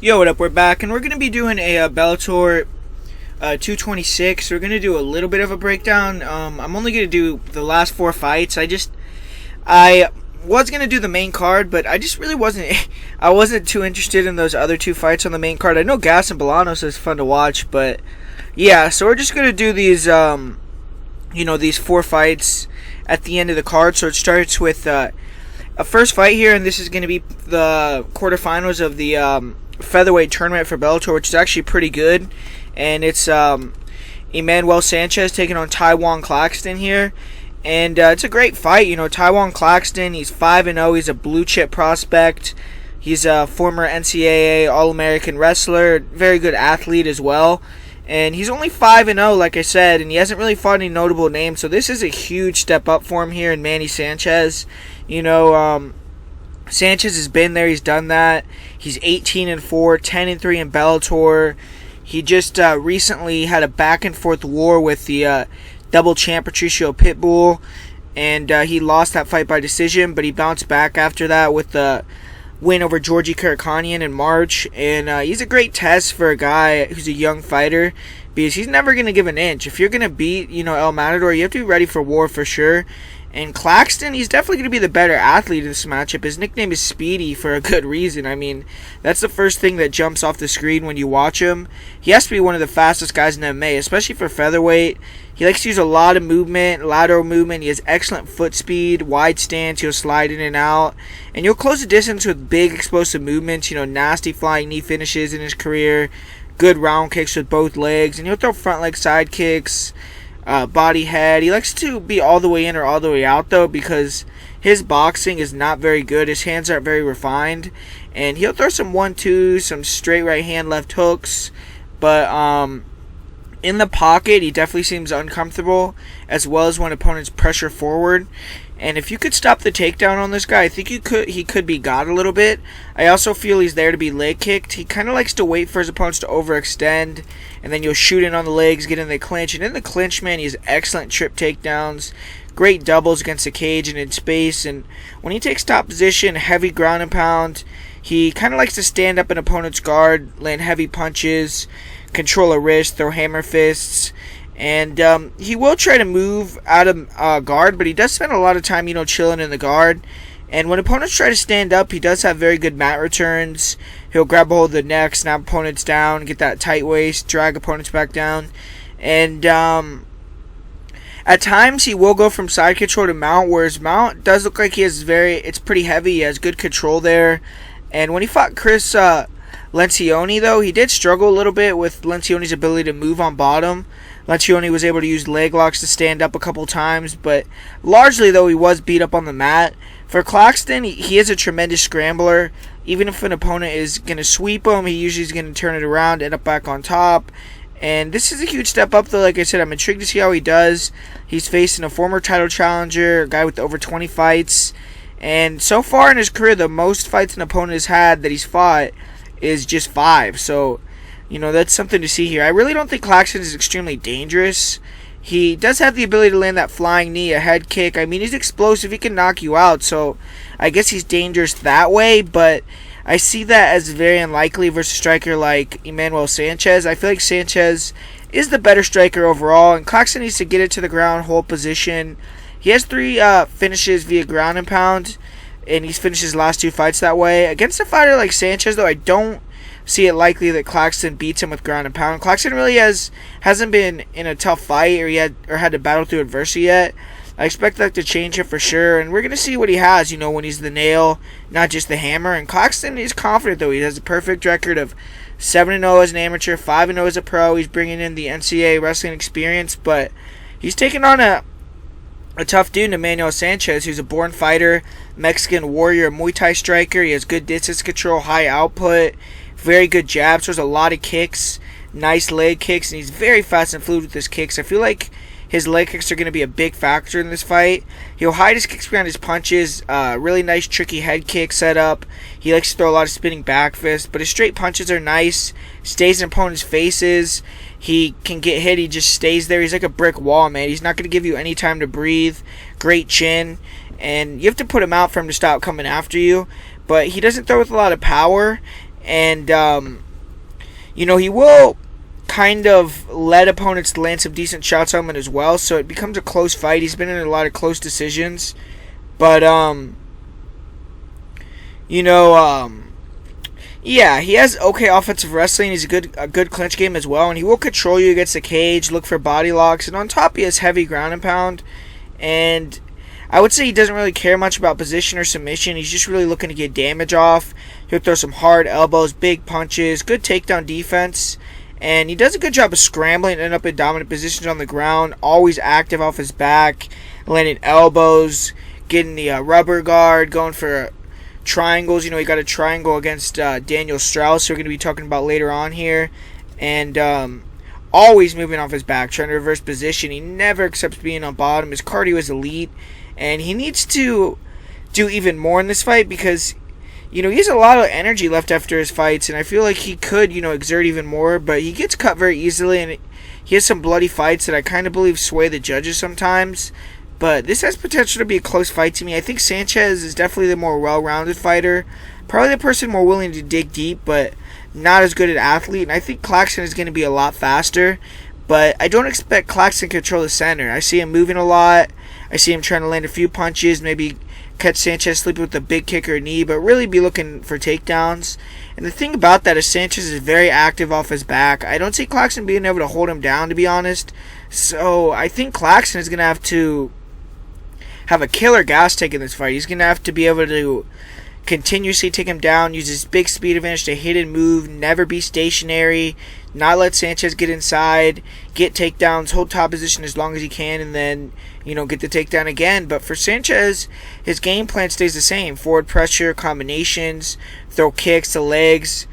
Yo, what up? We're back, and we're going to be doing a Bellator 226. We're going to do a little bit of a breakdown. I'm only going to do the last 4 fights. I was going to do the main card, but I just really wasn't too interested in those other 2 fights on the main card. I know Gas and Bolanos is fun to watch, but yeah, so we're just going to do these, these 4 fights at the end of the card. So it starts with a first fight here, and this is going to be the quarterfinals of the featherweight tournament for Bellator, which is actually pretty good, and it's Manuel Sanchez taking on Taiwan Claxton here, and it's a great fight. Taiwan Claxton, he's 5-0, he's a blue chip prospect, he's a former NCAA All-American wrestler, very good athlete as well, and he's only 5-0, like I said, and he hasn't really fought any notable names, so this is a huge step up for him here in Manny Sanchez. Sanchez has been there, he's done that. He's 18-4, 10-3 in Bellator. He just recently had a back-and-forth war with the double champ Patricio Pitbull, and he lost that fight by decision, but he bounced back after that with the win over Georgie Curran in March, and he's a great test for a guy who's a young fighter, because he's never going to give an inch. If you're going to beat, El Matador, you have to be ready for war for sure. And Claxton, he's definitely going to be the better athlete in this matchup. His nickname is Speedy for a good reason. I mean, that's the first thing that jumps off the screen when you watch him. He has to be one of the fastest guys in MMA, especially for featherweight. He likes to use a lot of movement, lateral movement. He has excellent foot speed, wide stance. He'll slide in and out. And he'll close the distance with big explosive movements. Nasty flying knee finishes in his career. Good round kicks with both legs. And he'll throw front leg side kicks. Body head. He likes to be all the way in or all the way out, though, because his boxing is not very good. His hands aren't very refined, and he'll throw some 1-2s, some straight right hand left hooks, but in the pocket he definitely seems uncomfortable, as well as when opponents pressure forward. And if you could stop the takedown on this guy, I think he could be got a little bit. I also feel he's there to be leg kicked. He kind of likes to wait for his opponents to overextend, and then you'll shoot in on the legs, get in the clinch. And in the clinch, man, he has excellent trip takedowns, great doubles against the cage and in space. And when he takes top position, heavy ground and pound, he kind of likes to stand up an opponent's guard, land heavy punches, control a wrist, throw hammer fists. And he will try to move out of guard, but he does spend a lot of time, chilling in the guard. And when opponents try to stand up, he does have very good mat returns. He'll grab a hold of the neck, snap opponents down, get that tight waist, drag opponents back down. And at times, he will go from side control to mount, whereas mount does look like it's pretty heavy. He has good control there. And when he fought Chris Lencioni, though, he did struggle a little bit with Lencioni's ability to move on bottom. Lencioni was able to use leg locks to stand up a couple times, but largely, though, he was beat up on the mat. For Claxton, he is a tremendous scrambler. Even if an opponent is going to sweep him, he usually is going to turn it around, end up back on top. And this is a huge step up, though. Like I said, I'm intrigued to see how he does. He's facing a former title challenger, a guy with over 20 fights. And so far in his career, the most fights an opponent has had that he's fought is just 5. So, that's something to see here. I really don't think Claxton is extremely dangerous. He does have the ability to land that flying knee, a head kick. I mean, he's explosive. He can knock you out. So, I guess he's dangerous that way. But I see that as very unlikely versus a striker like Manuel Sanchez. I feel like Sanchez is the better striker overall. And Claxton needs to get it to the ground, hold position. He has 3 finishes via ground and pound. And he's finished his last 2 fights that way. Against a fighter like Sanchez, though, I don't see it likely that Claxton beats him with ground and pound. Claxton really hasn't been in a tough fight or had to battle through adversity yet. I expect that to change him for sure, and we're going to see what he has, when he's the nail, not just the hammer. And Claxton is confident, though. He has a perfect record of 7-0 as an amateur, 5-0 as a pro. He's bringing in the NCAA wrestling experience, but he's taking on a tough dude, Emmanuel Sanchez, who's a born fighter, Mexican warrior, Muay Thai striker. He has good distance control, high output, very good jabs. There's a lot of kicks, nice leg kicks, and he's very fast and fluid with his kicks. I feel like his leg kicks are going to be a big factor in this fight. He'll hide his kicks behind his punches. Really nice, tricky head kick setup. He likes to throw a lot of spinning back fists, but his straight punches are nice. Stays in opponents' faces. He can get hit. He just stays there. He's like a brick wall, man. He's not going to give you any time to breathe. Great chin. And you have to put him out for him to stop coming after you. But he doesn't throw with a lot of power. And, he will kind of let opponents land some decent shots on him as well, so it becomes a close fight. He's been in a lot of close decisions. But, yeah, he has okay offensive wrestling. He's a good clinch game as well, and he will control you against the cage, look for body locks, and on top he has heavy ground and pound. And I would say he doesn't really care much about position or submission. He's just really looking to get damage off. He'll throw some hard elbows, big punches, good takedown defense, and he does a good job of scrambling and end up in dominant positions on the ground, always active off his back, landing elbows, getting the rubber guard, going for triangles. He got a triangle against Daniel Straus, who we're going to be talking about later on here. And always moving off his back, trying to reverse position. He never accepts being on bottom. His cardio is elite. And he needs to do even more in this fight because, he has a lot of energy left after his fights. And I feel like he could, exert even more. But he gets cut very easily. And he has some bloody fights that I kind of believe sway the judges sometimes. But this has potential to be a close fight to me. I think Sanchez is definitely the more well-rounded fighter. Probably the person more willing to dig deep, but not as good an athlete. And I think Claxton is going to be a lot faster. But I don't expect Claxton to control the center. I see him moving a lot. I see him trying to land a few punches, maybe catch Sanchez sleeping with a big kick or a knee, but really be looking for takedowns. And the thing about that is Sanchez is very active off his back. I don't see Claxton being able to hold him down, to be honest. So I think Claxton is going to have a killer gas tank in this fight. He's going to have to be able to continuously take him down, use his big speed advantage to hit and move, never be stationary, not let Sanchez get inside, get takedowns, hold top position as long as he can, and then, get the takedown again. But for Sanchez, his game plan stays the same. Forward pressure, combinations, throw kicks to legs.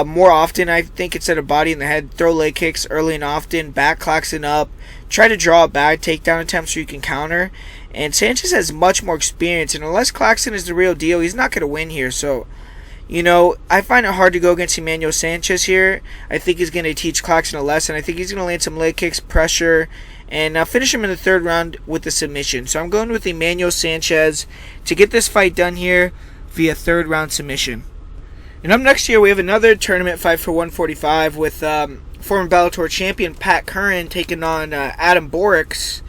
More often, I think, instead of body in the head, throw leg kicks early and often, back Claxton up, try to draw a bad takedown attempt so you can counter. And Sanchez has much more experience, and unless Claxton is the real deal, he's not going to win here. So, I find it hard to go against Emmanuel Sanchez here. I think he's going to teach Claxton a lesson. I think he's going to land some leg kicks, pressure, and finish him in the third round with the submission. So I'm going with Emmanuel Sanchez to get this fight done here via third round submission. And up next here, we have another tournament fight for 145 with former Bellator champion Pat Curran taking on Adam Borks.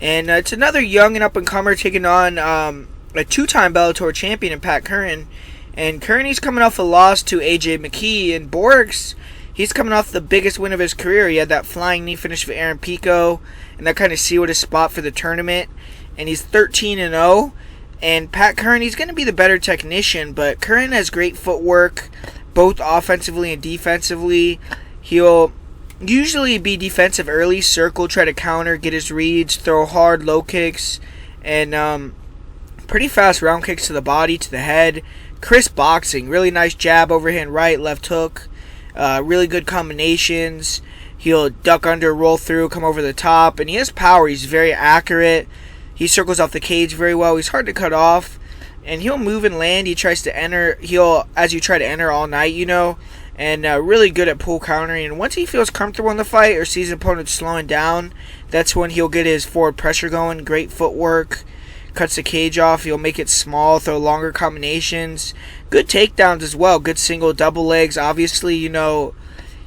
And it's another young and up-and-comer taking on a two-time Bellator champion in Pat Curran. And Curran, he's coming off a loss to AJ McKee. And Borks, he's coming off the biggest win of his career. He had that flying knee finish for Aaron Pico, and that kind of sealed his spot for the tournament. And he's 13-0. And Pat Curran, he's going to be the better technician, but Curran has great footwork, both offensively and defensively. He'll usually be defensive early, circle, try to counter, get his reads, throw hard low kicks, and pretty fast round kicks to the body, to the head. Crisp boxing, really nice jab, overhand right, left hook, really good combinations. He'll duck under, roll through, come over the top, and he has power. He's very accurate. He circles off the cage very well. He's hard to cut off, and he'll move and land. He tries to enter. As you try to enter all night, and really good at pull countering. And once he feels comfortable in the fight or sees opponents slowing down, that's when he'll get his forward pressure going. Great footwork, cuts the cage off. He'll make it small, throw longer combinations. Good takedowns as well. Good single, double legs. Obviously,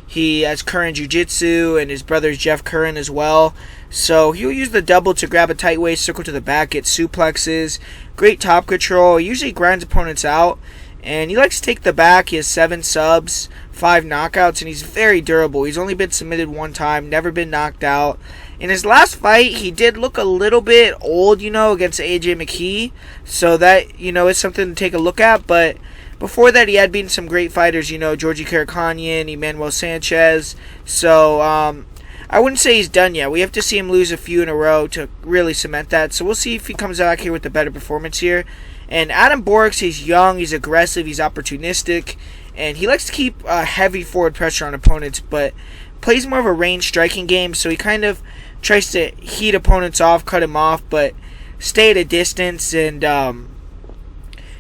he has Curran Jiu-Jitsu, and his brother's Jeff Curran as well. So he'll use the double to grab a tight waist, circle to the back, get suplexes. Great top control. He usually grinds opponents out. And he likes to take the back. He has 7 subs, 5 knockouts, and he's very durable. He's only been submitted one time, never been knocked out. In his last fight, he did look a little bit old, against AJ McKee. So that, is something to take a look at. But before that, he had beaten some great fighters, Georgie Karakhanyan, Emmanuel Sanchez. So, I wouldn't say he's done yet. We have to see him lose a few in a row to really cement that. So we'll see if he comes back here with a better performance here. And Adam Borks, he's young, he's aggressive, he's opportunistic, and he likes to keep heavy forward pressure on opponents, but plays more of a range striking game, so he kind of tries to heat opponents off, cut him off, but stay at a distance and,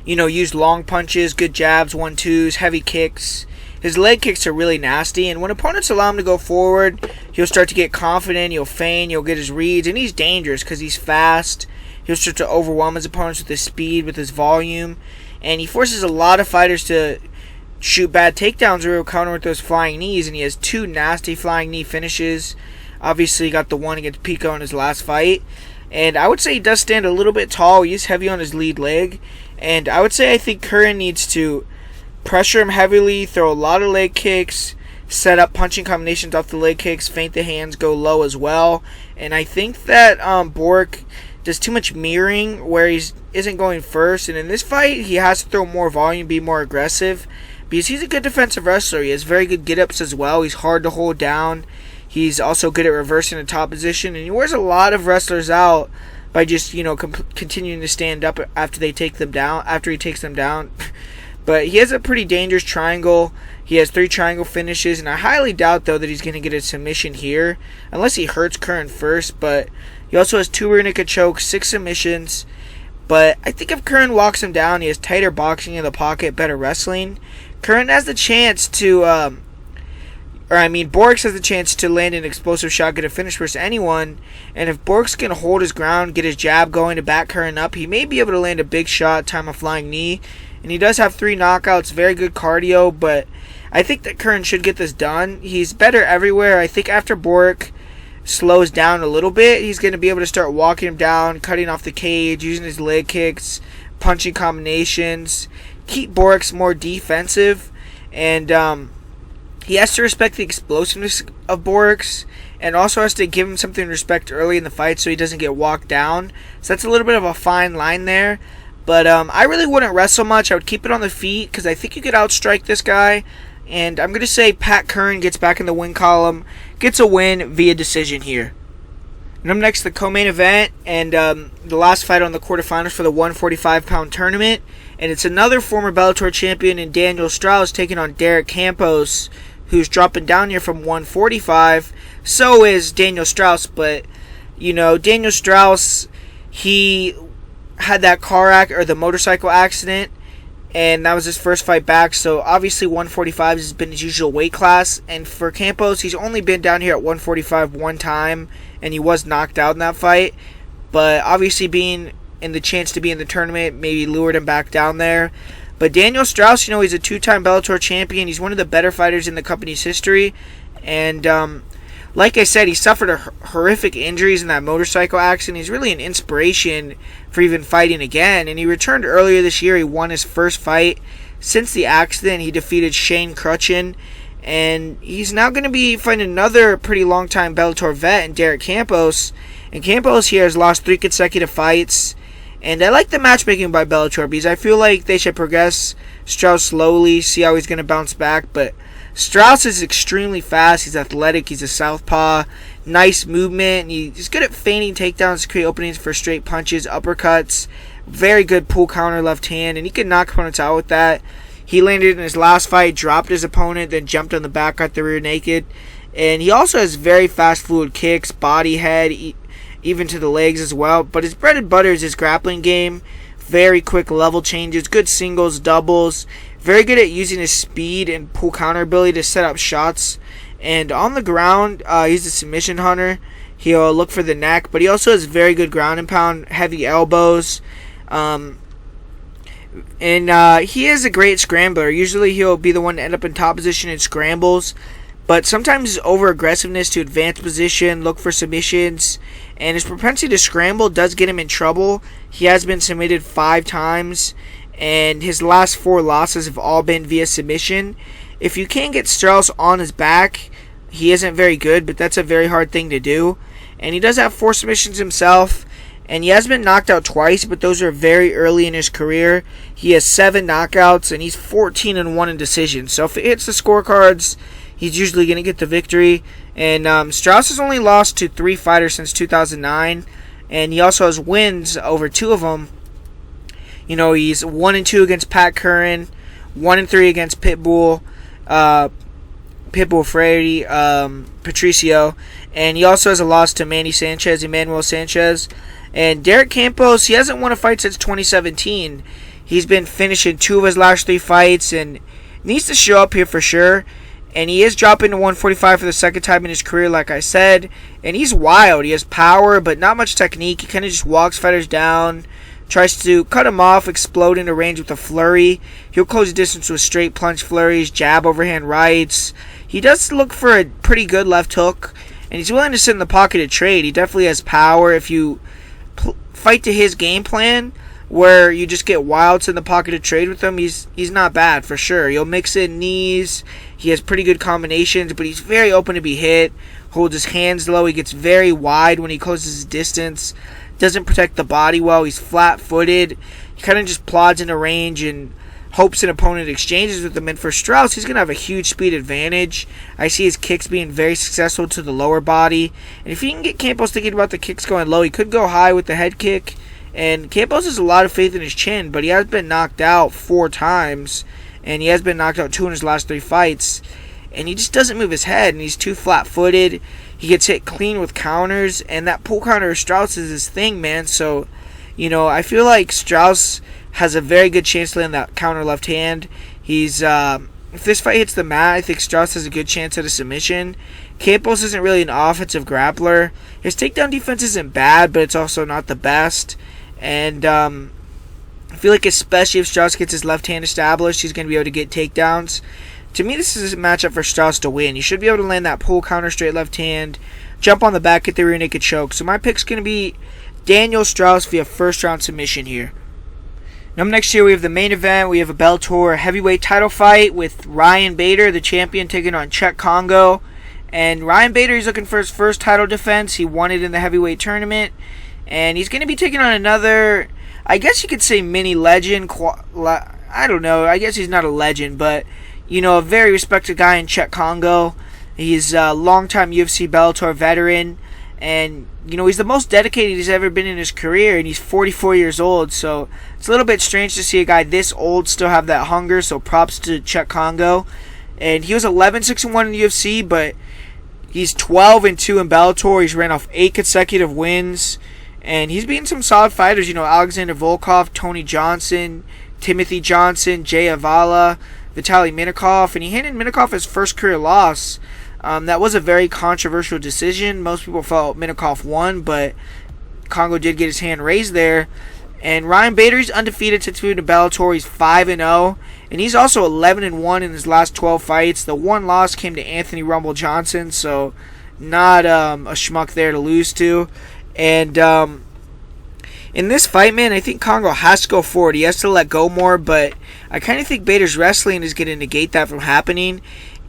use long punches, good jabs, 1-2s, heavy kicks. His leg kicks are really nasty, and when opponents allow him to go forward, he'll start to get confident, he'll feign, he'll get his reads, and he's dangerous because he's fast. He'll start to overwhelm his opponents with his speed, with his volume, and he forces a lot of fighters to shoot bad takedowns or he'll counter with those flying knees, and he has 2 nasty flying knee finishes. Obviously, he got the one against Pico in his last fight. And I would say he does stand a little bit tall. He's heavy on his lead leg. And I would say I think Curran needs to pressure him heavily, throw a lot of leg kicks, set up punching combinations off the leg kicks, feint the hands, go low as well. And I think that Bork does too much mirroring where he isn't going first. And in this fight, he has to throw more volume, be more aggressive, because he's a good defensive wrestler. He has very good get-ups as well. He's hard to hold down. He's also good at reversing the top position, and he wears a lot of wrestlers out by just, continuing to stand up after they take them down, after he takes them down. But he has a pretty dangerous triangle. He has 3 triangle finishes, and I highly doubt, though, that he's going to get a submission here, unless he hurts Curran first. But he also has 2 rear naked chokes, 6 submissions. But I think if Curran walks him down, he has tighter boxing in the pocket, better wrestling. Curran has the chance to, Bork has the chance to land an explosive shot, get a finish versus anyone. And if Bork's going to hold his ground, get his jab going to back Curran up, he may be able to land a big shot, time a flying knee. And he does have 3 knockouts, very good cardio, but I think that Curran should get this done. He's better everywhere. I think after Bork slows down a little bit, he's going to be able to start walking him down, cutting off the cage, using his leg kicks, punching combinations, keep Bork's more defensive, and he has to respect the explosiveness of Bork's, and also has to give him something to respect early in the fight so he doesn't get walked down. So that's a little bit of a fine line there. But I really wouldn't wrestle much. I would keep it on the feet because I think you could outstrike this guy. And I'm going to say Pat Curran gets back in the win column, gets a win via decision here. And up next, the co-main event and the last fight on the quarterfinals for the 145-pound tournament. And it's another former Bellator champion in Daniel Straus taking on Cheick Kongo, who's dropping down here from 145. So is Daniel Straus, but, Daniel Straus, he had that the motorcycle accident, and that was his first fight back. So obviously 145 has been his usual weight class, and for Campos, he's only been down here at 145 one time, and he was knocked out in that fight. But obviously being in the chance to be in the tournament maybe lured him back down there. But Daniel Straus, he's a 2-time Bellator champion. He's one of the better fighters in the company's history, and like I said, he suffered horrific injuries in that motorcycle accident. He's really an inspiration for even fighting again. And he returned earlier this year. He won his first fight since the accident. He defeated Cheick Kongo. And he's now going to be fighting another pretty long-time Bellator vet in Cheick Kongo. And Campos here has lost 3 consecutive fights. And I like the matchmaking by Bellator because I feel like they should progress Straus slowly, see how he's going to bounce back. But Straus is extremely fast. He's athletic. He's a southpaw. Nice movement. He's good at feinting takedowns to create openings for straight punches, uppercuts. Very good pull counter left hand, and he can knock opponents out with that. He landed in his last fight, dropped his opponent, then jumped on the back, got the rear naked. And he also has very fast, fluid kicks, body, head, even to the legs as well. But his bread and butter is his grappling game. Very quick level changes, good singles, doubles. Very good at using his speed and pull counter ability to set up shots. And on the ground, he's a submission hunter. He'll look for the neck, but he also has very good ground and pound, heavy elbows. And he is a great scrambler. Usually he'll be the one to end up in top position in scrambles. But sometimes his over-aggressiveness to advance position, look for submissions, and his propensity to scramble does get him in trouble. He has been submitted 5 times, and his last 4 losses have all been via submission. If you can't get Straus on his back, he isn't very good, but that's a very hard thing to do. And he does have 4 submissions himself, and he has been knocked out twice, but those are very early in his career. He has 7 knockouts, and he's 14-1 in decisions. So if it hits the scorecards, he's usually going to get the victory. And Straus has only lost to 3 fighters since 2009, and he also has wins over 2 of them. He's 1-2 against Pat Curran, 1-3 against Pitbull Freire, Patricio, and he also has a loss to Manuel Sanchez. And Cheick Kongo, he hasn't won a fight since 2017. He's been finishing 2 of his last 3 fights and needs to show up here for sure. And he is dropping to 145 for the second time in his career, like I said. And he's wild. He has power, but not much technique. He kind of just walks fighters down, tries to cut him off, explode into range with a flurry. He'll close the distance with straight punch flurries, jab, overhand rights. He does look for a pretty good left hook, and he's willing to sit in the pocket to trade. He definitely has power. If you fight to his game plan, where you just get wilds in the pocket to trade with him, he's not bad for sure. He'll mix in knees. He has pretty good combinations, but he's very open to be hit. Holds his hands low. He gets very wide when he closes his distance. Doesn't protect the body well. He's flat-footed. He kind of just plods into range and hopes an opponent exchanges with him. And for Straus, he's going to have a huge speed advantage. I see his kicks being very successful to the lower body. And if he can get Campos thinking about the kicks going low, he could go high with the head kick. And Campos has a lot of faith in his chin, but he has been knocked out 4 times. And he has been knocked out 2 in his last 3 fights. And he just doesn't move his head, and he's too flat-footed. He gets hit clean with counters, and that pull counter of Straus is his thing, man. So, I feel like Straus has a very good chance to land that counter left hand. If this fight hits the mat, I think Straus has a good chance at a submission. Campos isn't really an offensive grappler. His takedown defense isn't bad, but it's also not the best. And I feel like especially if Straus gets his left hand established, he's going to be able to get takedowns. To me, this is a matchup for Straus to win. You should be able to land that pull counter straight left hand, jump on the back, get the rear naked choke. So my pick's going to be Daniel Straus via first round submission here. Now next here we have the main event. We have a Bellator heavyweight title fight with Ryan Bader, the champion, taking on Cheick Kongo. And Ryan Bader, he's looking for his first title defense. He won it in the heavyweight tournament. And he's going to be taking on another, I guess you could say mini legend. I don't know. I guess he's not a legend, but a very respected guy in Cheick Kongo. He's a longtime UFC Bellator veteran. And, he's the most dedicated he's ever been in his career. And he's 44 years old. So it's a little bit strange to see a guy this old still have that hunger. So props to Cheick Kongo. And he was 11-6-1 in the UFC. But he's 12-2 in Bellator. He's ran off 8 consecutive wins. And he's beaten some solid fighters. Alexander Volkov, Tony Johnson, Timothy Johnson, Jay Avala, Vitaly Minakov, and he handed Minakov his first career loss. That was a very controversial decision. Most people felt Minakov won, but Kongo did get his hand raised there. And Ryan Bader, he's undefeated since moving to Bellator. He's 5-0, and he's also 11-1 in his last 12 fights. The one loss came to Anthony Rumble Johnson, so not a schmuck there to lose to. And in this fight, man, I think Kongo has to go forward. He has to let go more, but I kind of think Bader's wrestling is going to negate that from happening.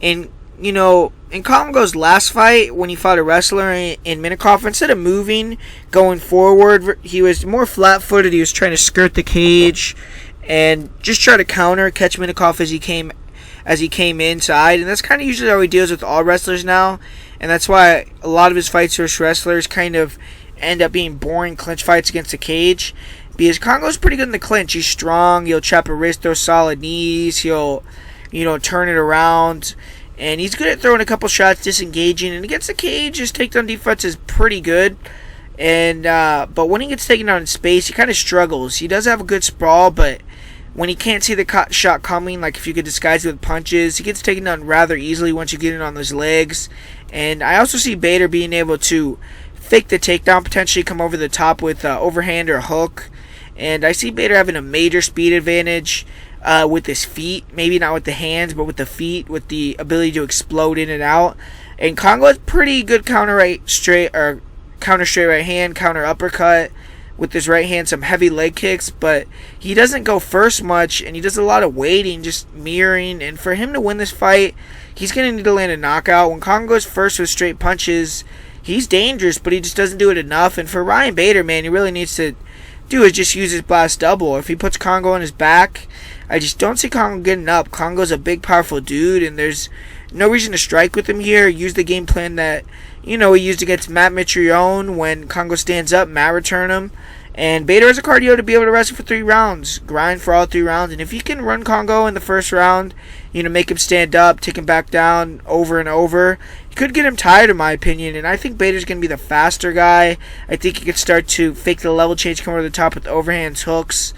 And, in Kongo's last fight, when he fought a wrestler in Minakov, instead of moving, going forward, he was more flat-footed. He was trying to skirt the cage and just try to counter, catch Minakov as he came inside. And that's kind of usually how he deals with all wrestlers now. And that's why a lot of his fights versus wrestlers kind of end up being boring clinch fights against the cage, because Kongo's pretty good in the clinch. He's strong. He'll chop a wrist, throw solid knees. He'll, turn it around, and he's good at throwing a couple shots, disengaging. And against the cage, his takedown defense is pretty good. And but when he gets taken down in space, he kind of struggles. He does have a good sprawl, but when he can't see the shot coming, like if you could disguise it with punches, he gets taken down rather easily once you get in on those legs. And I also see Bader being able to fake the takedown, potentially come over the top with overhand or hook. And I see Bader having a major speed advantage with his feet. Maybe not with the hands, but with the feet, with the ability to explode in and out. And Kongo has pretty good counter straight right hand, counter uppercut. With his right hand, some heavy leg kicks. But he doesn't go first much, and he does a lot of waiting, just mirroring. And for him to win this fight, he's going to need to land a knockout. When Kongo goes first with straight punches, he's dangerous, but he just doesn't do it enough. And for Ryan Bader, man, he really needs to do is just use his blast double. If he puts Kongo on his back, I just don't see Kongo getting up. Kongo's a big, powerful dude, and there's no reason to strike with him here. Use the game plan that, he used against Matt Mitrione. When Kongo stands up, Matt return him. And Bader has a cardio to be able to wrestle for 3 rounds. Grind for all 3 rounds. And if you can run Kongo in the first round, make him stand up, take him back down over and over, you could get him tired, in my opinion. And I think Bader's going to be the faster guy. I think he could start to fake the level change, come over the top with overhands, hooks.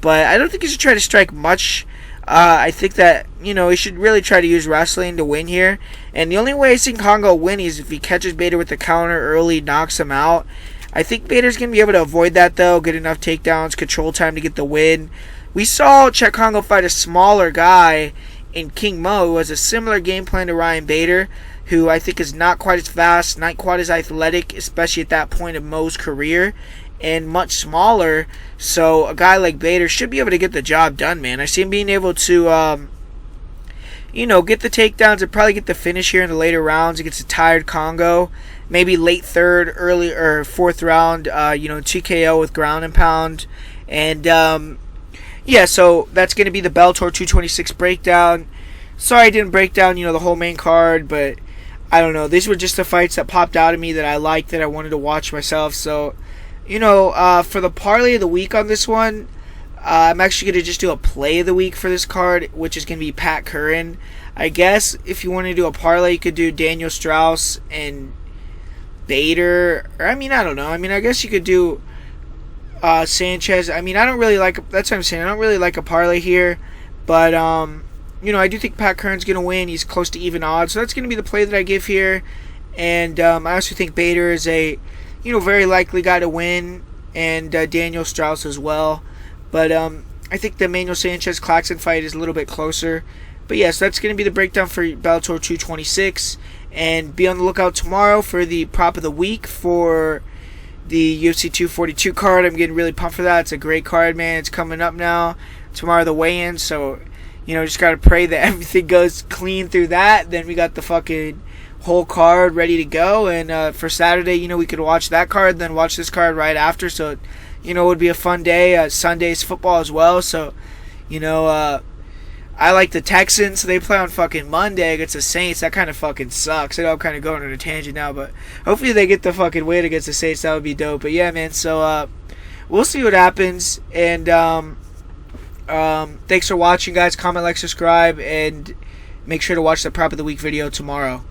But I don't think he should try to strike much. I think that, he should really try to use wrestling to win here. And the only way I see Kongo win is if he catches Bader with the counter early, knocks him out. I think Bader's going to be able to avoid that, though. Get enough takedowns, control time to get the win. We saw Cheick Kongo fight a smaller guy in King Mo, who has a similar game plan to Ryan Bader, who I think is not quite as fast, not quite as athletic, especially at that point of Mo's career, and much smaller. So a guy like Bader should be able to get the job done, man. I see him being able to, get the takedowns and probably get the finish here in the later rounds against a tired Kongo. Maybe late third, early or fourth round, TKO with ground and pound. And, so that's going to be the Bellator 226 breakdown. Sorry I didn't break down, the whole main card, but I don't know. These were just the fights that popped out at me that I liked, that I wanted to watch myself. So, for the parlay of the week on this one, I'm actually going to just do a play of the week for this card, which is going to be Pat Curran. I guess if you want to do a parlay, you could do Daniel Straus and Bader. Or, I don't know. I guess you could do Sanchez. I don't really like... That's what I'm saying. I don't really like a parlay here. But, I do think Pat Curran's going to win. He's close to even odds. So that's going to be the play that I give here. And I also think Bader is a, very likely guy to win. And Daniel Straus as well. But I think the Manuel Sanchez Claxton fight is a little bit closer. But yes, that's going to be the breakdown for Bellator 226. And be on the lookout tomorrow for the prop of the week for the UFC 242 card. I'm getting really pumped for that. It's a great card, man. It's coming up now. Tomorrow the weigh-in. So, just got to pray that everything goes clean through that. Then we got the fucking whole card ready to go. And for Saturday, we could watch that card, then watch this card right after. So, it would be a fun day. Sunday's football as well. So, I like the Texans. They play on fucking Monday against the Saints. That kind of fucking sucks. I know I'm kind of going on a tangent now, but hopefully they get the fucking win against the Saints. That would be dope. But yeah, man. So, we'll see what happens. And, thanks for watching, guys. Comment, like, subscribe, and make sure to watch the Prop of the Week video tomorrow.